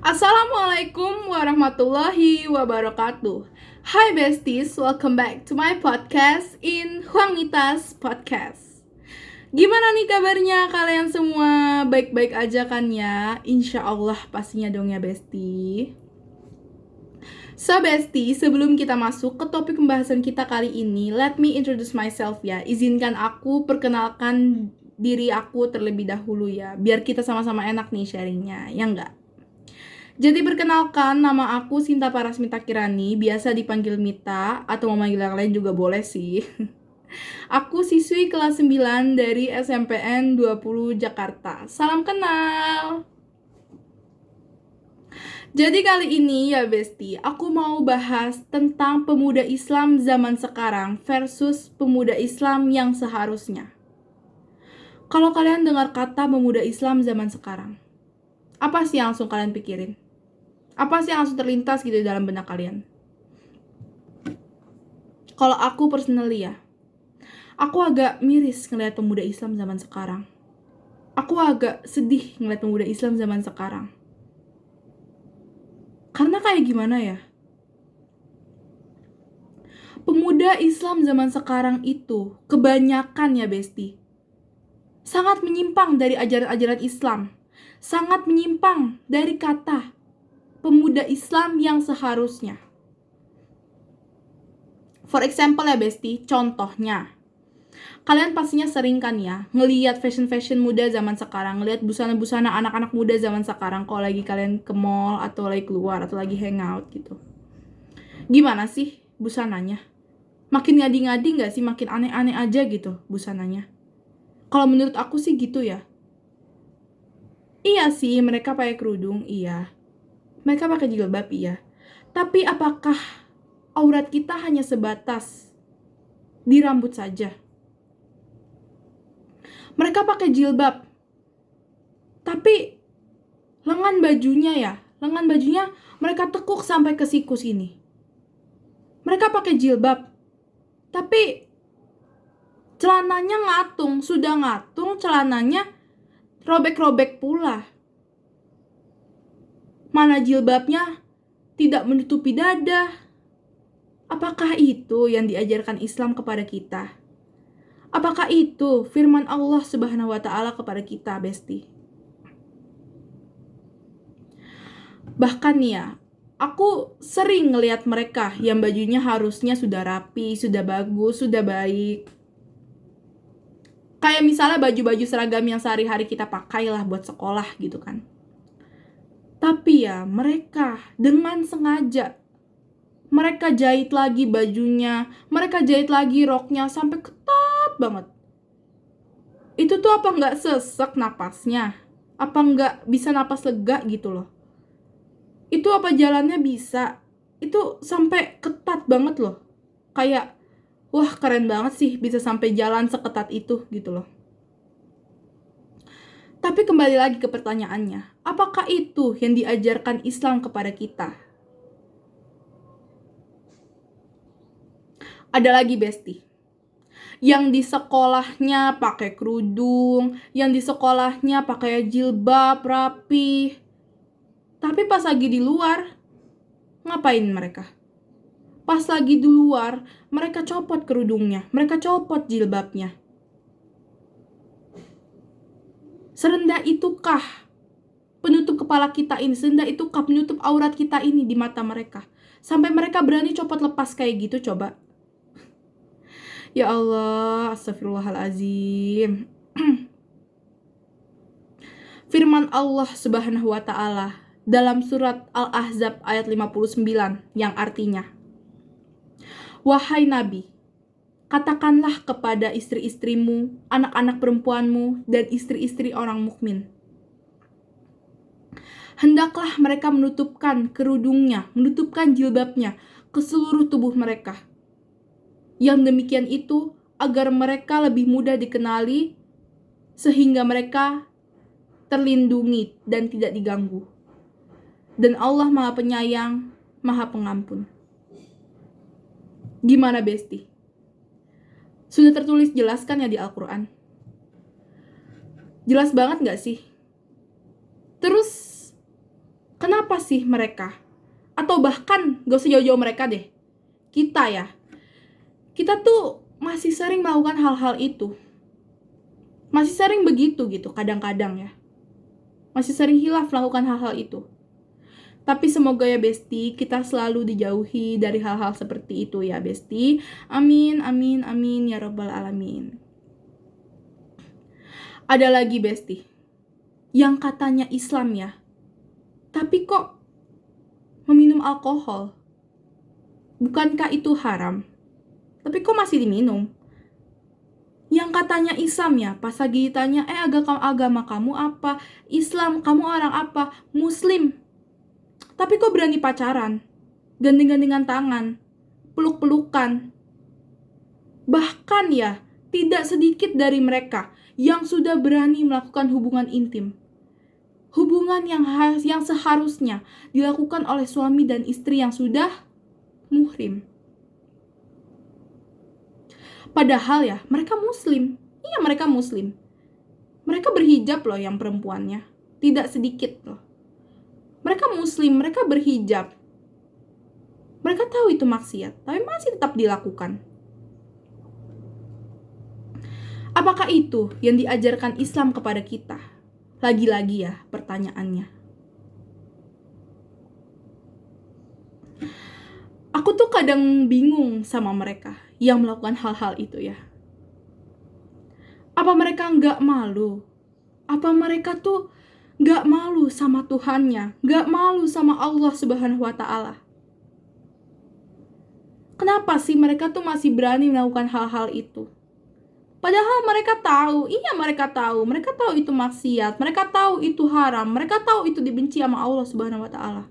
Assalamualaikum warahmatullahi wabarakatuh. Hai besties, welcome back to my podcast in Huangitas Podcast. Gimana nih kabarnya kalian semua? Baik-baik aja kan ya? Insya Allah pastinya dong ya bestie. So bestie, sebelum kita masuk ke topik pembahasan kita kali ini, let me introduce myself ya. Izinkan aku perkenalkan diri aku terlebih dahulu ya, biar kita sama-sama enak nih sharingnya, ya enggak? Jadi perkenalkan, nama aku Sinta Parasmita Kirani, biasa dipanggil Mita, atau mau manggil yang lain juga boleh sih. Aku siswi kelas 9 dari SMPN 20 Jakarta. Salam kenal! Jadi kali ini ya Besti, aku mau bahas tentang pemuda Islam zaman sekarang versus pemuda Islam yang seharusnya. Kalau kalian dengar kata pemuda Islam zaman sekarang, apa sih yang langsung kalian pikirin? Apa sih yang langsung terlintas gitu di dalam benak kalian? Kalau aku personally ya, aku agak miris ngeliat pemuda Islam zaman sekarang. Aku agak sedih ngeliat pemuda Islam zaman sekarang. Karena kayak gimana ya? Pemuda Islam zaman sekarang itu kebanyakan ya Besti, sangat menyimpang dari ajaran-ajaran Islam. Sangat menyimpang dari kata pemuda Islam yang seharusnya. For example ya Besti, contohnya. Kalian pastinya sering kan ya ngelihat fashion muda zaman sekarang, ngelihat busana-busana anak-anak muda zaman sekarang kalau lagi kalian ke mall atau lagi keluar atau lagi hangout gitu. Gimana sih busananya? Makin ngadi-ngadi nggak sih? Makin aneh-aneh aja gitu busananya. Kalau menurut aku sih gitu ya. Iya sih, mereka pakai kerudung, iya. Mereka pakai jilbab, iya. Tapi apakah aurat kita hanya sebatas di rambut saja? Mereka pakai jilbab, tapi lengan bajunya mereka tekuk sampai ke siku sini. Mereka pakai jilbab, tapi celananya ngatung, sudah ngatung celananya robek-robek pula. Mana jilbabnya tidak menutupi dada. Apakah itu yang diajarkan Islam kepada kita? Apakah itu firman Allah Subhanahu wa Ta'ala kepada kita, Besti? Bahkan nih ya, aku sering ngelihat mereka yang bajunya harusnya sudah rapi, sudah bagus, sudah baik. Kayak misalnya baju-baju seragam yang sehari-hari kita pakai lah buat sekolah gitu kan. Tapi ya mereka dengan sengaja mereka jahit lagi bajunya, mereka jahit lagi roknya sampai ketat banget. Itu tuh apa nggak sesek napasnya? Apa nggak bisa napas lega gitu loh? Itu apa jalannya bisa? Itu sampai ketat banget loh. Kayak, wah keren banget sih bisa sampai jalan seketat itu gitu loh. Tapi kembali lagi ke pertanyaannya, apakah itu yang diajarkan Islam kepada kita? Ada lagi Besti, yang di sekolahnya pakai kerudung, yang di sekolahnya pakai jilbab rapi, tapi pas lagi di luar ngapain mereka? Pas lagi di luar mereka copot kerudungnya, mereka copot jilbabnya. Serendah itukah penutup kepala kita ini? Serendah itukah penutup aurat kita ini di mata mereka? Sampai mereka berani copot lepas kayak gitu coba. Ya Allah, astagfirullahalazim. Firman Allah Subhanahu wa Ta'ala dalam surat Al-Ahzab ayat 59 yang artinya, wahai Nabi, katakanlah kepada istri-istrimu, anak-anak perempuanmu, dan istri-istri orang mukmin, hendaklah mereka menutupkan kerudungnya, menutupkan jilbabnya ke seluruh tubuh mereka. Yang demikian itu agar mereka lebih mudah dikenali, sehingga mereka terlindungi dan tidak diganggu. Dan Allah Maha Penyayang, Maha Pengampun. Gimana Besti? Sudah tertulis jelas kan ya di Al-Quran? Jelas banget gak sih? Terus Kenapa sih mereka? Atau bahkan gak usah jauh-jauh mereka deh, kita ya, kita tuh masih sering melakukan hal-hal itu. Masih sering begitu gitu kadang-kadang ya. Masih sering hilaf melakukan hal-hal itu. Tapi semoga ya Besti, kita selalu dijauhi dari hal-hal seperti itu ya Besti. Amin, amin, amin ya Rabbal Alamin. Ada lagi Besti, yang katanya Islam ya, tapi kok meminum alkohol. Bukankah itu haram? Tapi kok masih diminum? Yang katanya Islam ya, pas lagi ditanya, agama kamu apa? Islam, kamu orang apa? Muslim. Tapi kok berani pacaran? Gandeng-gandengan tangan, peluk-pelukan. Bahkan ya, tidak sedikit dari mereka yang sudah berani melakukan hubungan intim. Hubungan yang seharusnya dilakukan oleh suami dan istri yang sudah muhrim. Padahal ya, mereka muslim. Iya, mereka muslim. Mereka berhijab loh yang perempuannya. Tidak sedikit loh. Mereka muslim, mereka berhijab. Mereka tahu itu maksiat, tapi masih tetap dilakukan. Apakah itu yang diajarkan Islam kepada kita? Lagi-lagi ya pertanyaannya. Aku tuh kadang bingung sama mereka yang melakukan hal-hal itu ya. Apa mereka nggak malu? Apa mereka tuh nggak malu sama Tuhannya? Nggak malu sama Allah Subhanahu wa Ta'ala? Kenapa sih mereka tuh masih berani melakukan hal-hal itu? Padahal mereka tahu itu maksiat, mereka tahu itu haram, mereka tahu itu dibenci sama Allah Subhanahu wa Ta'ala.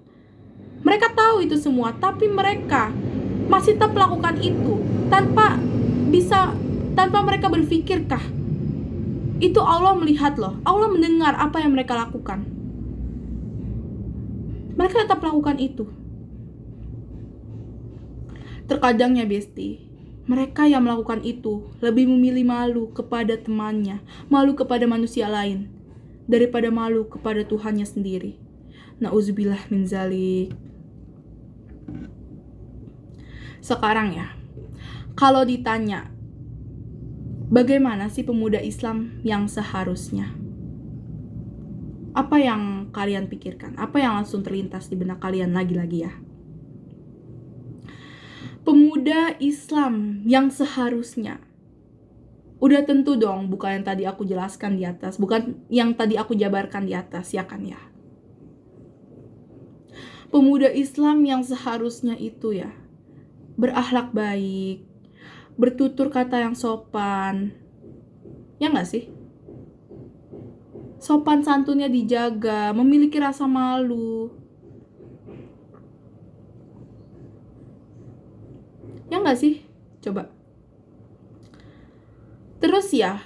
Mereka tahu itu semua, tapi mereka masih tetap melakukan itu tanpa mereka berpikirkah itu Allah melihat loh, Allah mendengar apa yang mereka lakukan. Mereka tetap melakukan itu. Terkadang ya Besti, mereka yang melakukan itu lebih memilih malu kepada temannya, malu kepada manusia lain, daripada malu kepada Tuhannya sendiri. Na'udzubillah min zalik. Sekarang ya, kalau ditanya, bagaimana sih pemuda Islam yang seharusnya? Apa yang kalian pikirkan? Apa yang langsung terlintas di benak kalian lagi-lagi ya? Pemuda Islam yang seharusnya, udah tentu dong, bukan yang tadi aku jelaskan di atas, bukan yang tadi aku jabarkan di atas, ya kan ya? Pemuda Islam yang seharusnya itu ya, berakhlak baik, bertutur kata yang sopan, ya nggak sih? Sopan santunnya dijaga, memiliki rasa malu, ya nggak sih? Coba. Terus ya,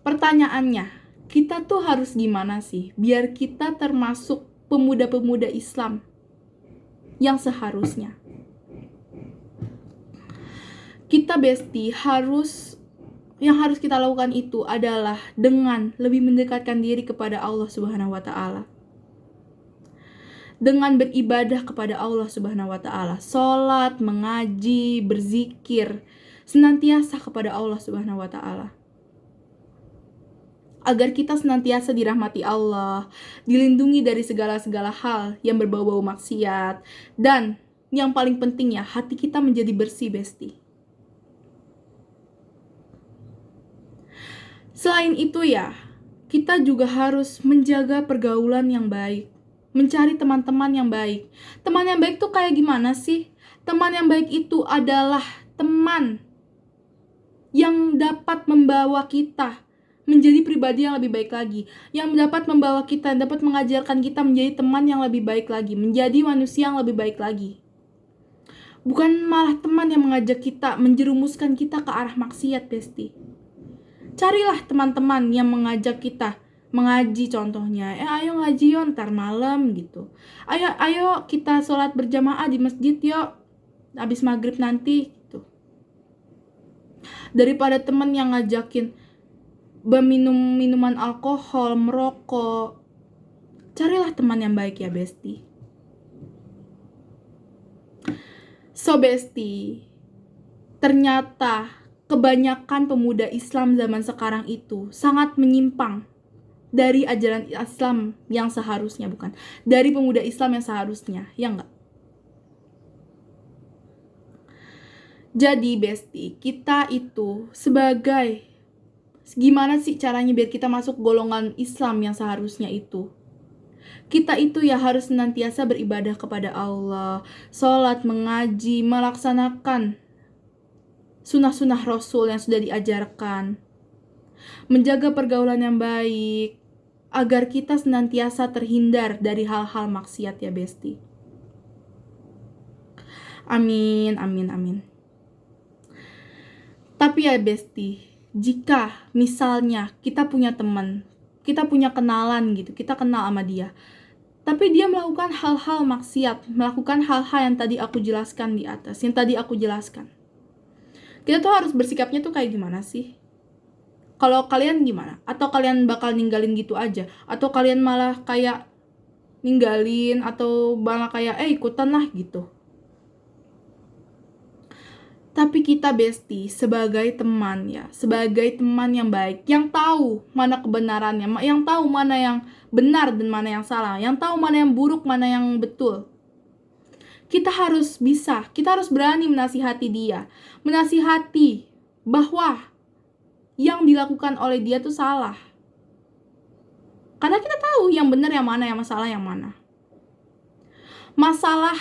pertanyaannya, kita tuh harus gimana sih biar kita termasuk pemuda-pemuda Islam yang seharusnya? Kita Besti yang harus kita lakukan itu adalah dengan lebih mendekatkan diri kepada Allah Subhanahu wa Ta'ala. Dengan beribadah kepada Allah Subhanahu wa Ta'ala, sholat, mengaji, berzikir, senantiasa kepada Allah Subhanahu wa Ta'ala. Agar kita senantiasa dirahmati Allah, dilindungi dari segala-segala hal yang berbau-bau maksiat, dan yang paling penting ya, hati kita menjadi bersih Besti. Selain itu ya, kita juga harus menjaga pergaulan yang baik, mencari teman-teman yang baik. Teman yang baik tuh kayak gimana sih? Teman yang baik itu adalah teman yang dapat membawa kita menjadi pribadi yang lebih baik lagi, yang dapat membawa kita, dapat mengajarkan kita menjadi teman yang lebih baik lagi, menjadi manusia yang lebih baik lagi. Bukan malah teman yang mengajak kita, menjerumuskan kita ke arah maksiat Besti. Carilah teman-teman yang mengajak kita mengaji contohnya. Ayo ngaji yuk ntar malam gitu. Ayo kita sholat berjamaah di masjid yuk habis maghrib nanti gitu. Daripada teman yang ngajakin minum minuman alkohol, merokok. carilah teman yang baik ya Besti. So Besti, ternyata kebanyakan pemuda Islam zaman sekarang itu sangat menyimpang dari ajaran Islam yang seharusnya, bukan dari pemuda Islam yang seharusnya, ya enggak? Jadi Besti, kita itu sebagai, gimana sih caranya biar kita masuk golongan Islam yang seharusnya itu? Kita itu ya harus senantiasa beribadah kepada Allah, sholat, mengaji, melaksanakan sunnah-sunnah Rasul yang sudah diajarkan, menjaga pergaulan yang baik, agar kita senantiasa terhindar dari hal-hal maksiat ya Besti. Amin, amin, amin. Tapi ya Besti, jika misalnya kita punya teman, kita punya kenalan gitu, kita kenal sama dia, tapi dia melakukan hal-hal maksiat, melakukan hal-hal yang tadi aku jelaskan di atas, kita tuh harus bersikapnya tuh kayak gimana sih? Kalau kalian gimana? Atau kalian bakal ninggalin gitu aja? Atau kalian malah kayak ninggalin, atau malah kayak ikutan lah gitu? Tapi kita Besti sebagai teman ya, sebagai teman yang baik, yang tahu mana kebenarannya, yang tahu mana yang benar dan mana yang salah, yang tahu mana yang buruk, mana yang betul. Kita harus berani menasihati dia, menasihati bahwa yang dilakukan oleh dia tuh salah. Karena kita tahu yang benar yang mana, yang salah yang mana. Masalah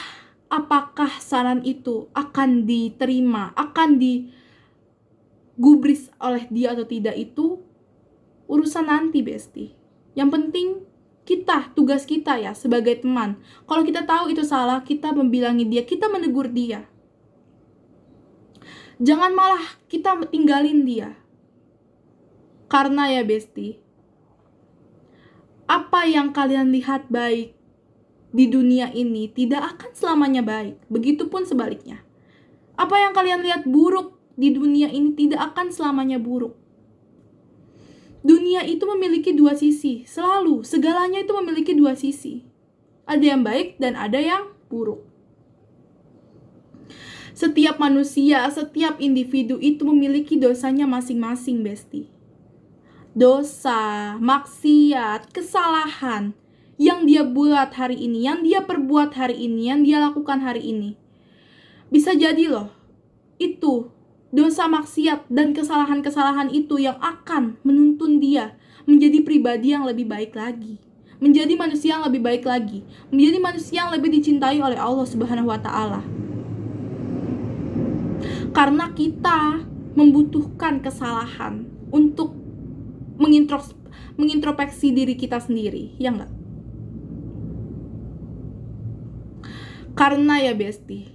apakah saran itu akan diterima, akan digubris oleh dia atau tidak, itu urusan nanti Besti. Yang penting tugas kita ya sebagai teman, kalau kita tahu itu salah, kita membilangi dia, kita menegur dia. Jangan malah kita tinggalin dia. Karena ya Besti, apa yang kalian lihat baik di dunia ini tidak akan selamanya baik. Begitupun sebaliknya. Apa yang kalian lihat buruk di dunia ini tidak akan selamanya buruk. Dunia itu memiliki dua sisi. Selalu, segalanya itu memiliki dua sisi. Ada yang baik dan ada yang buruk. Setiap manusia, setiap individu itu memiliki dosanya masing-masing, Besti. Dosa, maksiat, kesalahan yang dia buat hari ini, yang dia perbuat hari ini, yang dia lakukan hari ini. Bisa jadi loh, itu dosa, maksiat, dan kesalahan-kesalahan itu yang akan menuntun dia menjadi pribadi yang lebih baik lagi, menjadi manusia yang lebih baik lagi, menjadi manusia yang lebih dicintai oleh Allah Subhanahu wa Ta'ala. Karena kita membutuhkan kesalahan untuk mengintrospeksi diri kita sendiri, ya enggak? Karena ya Besti,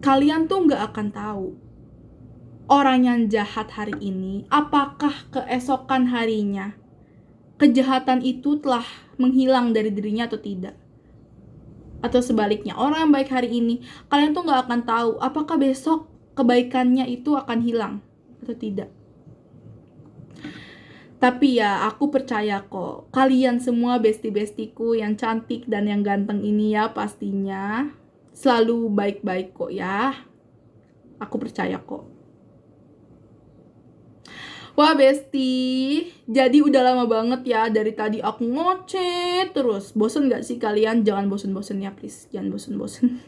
kalian tuh gak akan tahu orang yang jahat hari ini, apakah keesokan harinya kejahatan itu telah menghilang dari dirinya atau tidak. Atau sebaliknya, orang yang baik hari ini, kalian tuh gak akan tahu apakah besok kebaikannya itu akan hilang atau tidak. Tapi ya, aku percaya kok, kalian semua besti-bestiku yang cantik dan yang ganteng ini ya pastinya selalu baik-baik kok ya. Aku percaya kok. Wah Besti, jadi udah lama banget ya dari tadi aku ngoceh terus. Bosen gak sih kalian? Jangan bosen-bosen ya please, jangan bosen-bosen.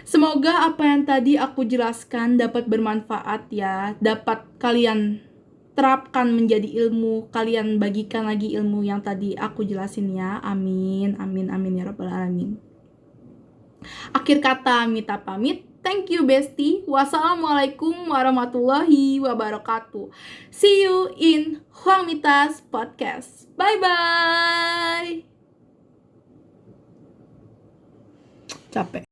Semoga apa yang tadi aku jelaskan dapat bermanfaat ya, dapat kalian terapkan menjadi ilmu, kalian bagikan lagi ilmu yang tadi aku jelasin ya. Amin, amin, amin ya rabbal alamin. Akhir kata Mita pamit. Thank you Besti. Wassalamualaikum warahmatullahi wabarakatuh. See you in Huang Mita's podcast. Bye bye. Capek.